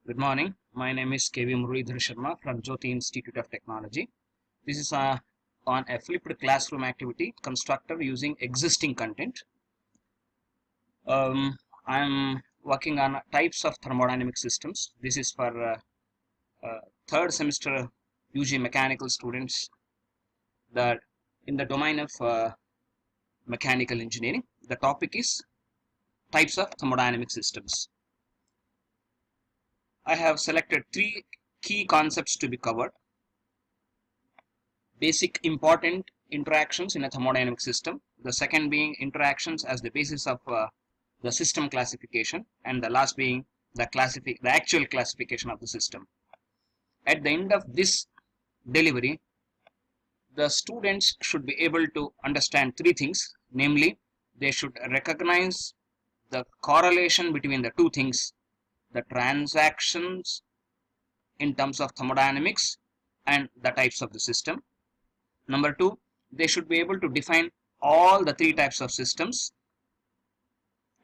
Good morning. My name is KV Muralidhar Sharma from Jyoti Institute of Technology. This is on a flipped classroom activity constructor using existing content. I'm working on types of thermodynamic systems. This is for third semester UG mechanical students that in the domain of mechanical engineering. The topic is types of thermodynamic systems. I have selected three key concepts to be covered. Basic important interactions in a thermodynamic system. The second being interactions as the basis of the system classification, and the last being the actual classification of the system. At the end of this delivery, the students should be able to understand three things, namely they should recognize the correlation between the two things, the transactions in terms of thermodynamics and the types of the system. Number two, they should be able to define all the three types of systems.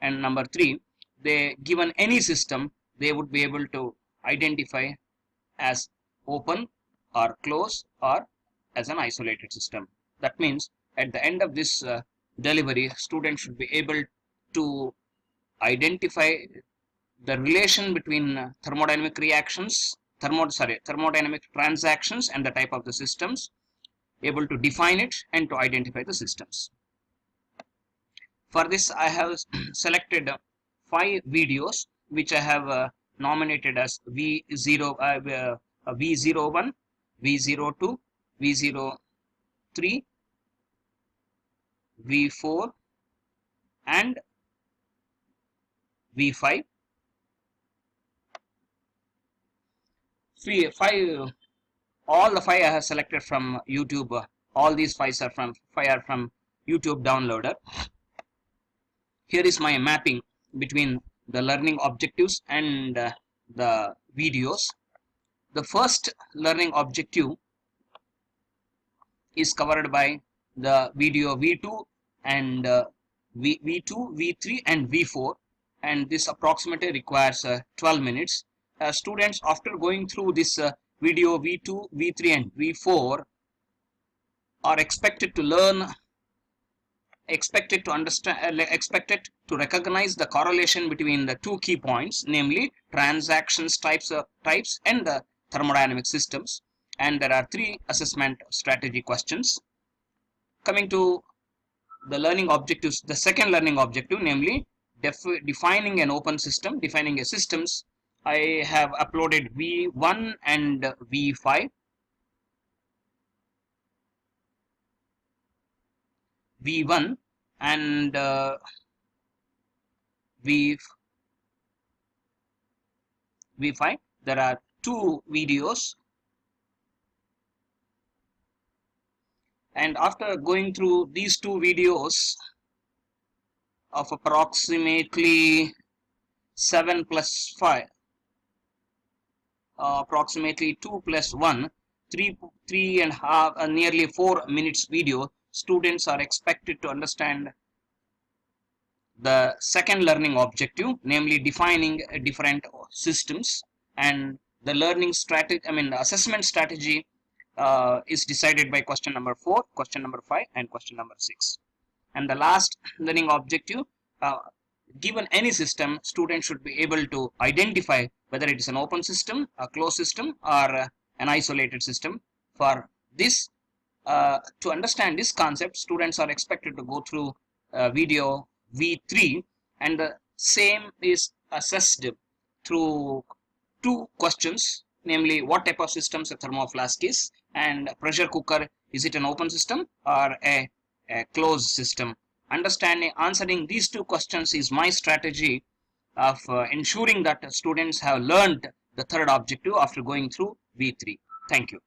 And number three, given any system, they would be able to identify as open or closed or as an isolated system. That means at the end of this delivery, students should be able to identify the relation between thermodynamic reactions, thermodynamic transactions and the type of the systems, able to define it and to identify the systems. For this, I have selected 5 videos which I have nominated as V01, V02, V03, V4 and V5. All the 5 I have selected from YouTube. All these 5 are from YouTube downloader. Here is my mapping between the learning objectives and the videos. The first learning objective is covered by the video V2 and V2, V3 and V4, and this approximately requires 12 minutes. Students, after going through this video V2, V3 and V4 are expected to learn, expected to understand, expected to recognize the correlation between the two key points, namely transactions types and the thermodynamic systems. And there are 3 assessment strategy questions. Coming to the learning objectives, the second learning objective, namely defining an open system, defining a systems, I have uploaded V1 and V5. V1 and V5. There are 2 videos, and after going through these 2 videos of approximately 7 plus 5, approximately 2 plus 1, 3 and a half, nearly 4 minutes video, students are expected to understand the second learning objective, namely defining different systems, and the learning strategy, the assessment strategy is decided by question number 4, question number 5 and question number 6. And the last learning objective, given any system, students should be able to identify whether it is an open system, a closed system or an isolated system. For this, to understand this concept, students are expected to go through video V3, and the same is assessed through 2 questions, namely what type of systems a thermoflask is, and pressure cooker, is it an open system or a closed system. Answering these 2 questions is my strategy of ensuring that students have learned the third objective after going through V3. Thank you.